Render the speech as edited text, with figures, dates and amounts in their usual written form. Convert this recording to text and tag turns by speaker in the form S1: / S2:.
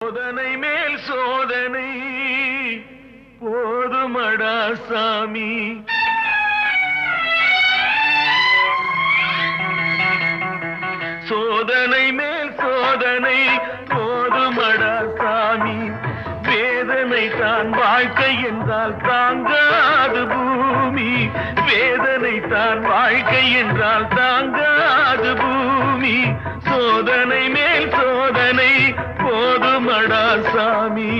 S1: சோதனை மேல் சோதனை போதுமடா சாமி. சோதனை மேல் சோதனை போதுமடா சாமி. வேதனை தான் வாழ்க்கை என்றால் தாங்காது பூமி. வேதனை தான் வாழ்க்கை என்றால் தாங்காது பூமி. சோதனை மேல் சோதனை போதுமடா சாமி.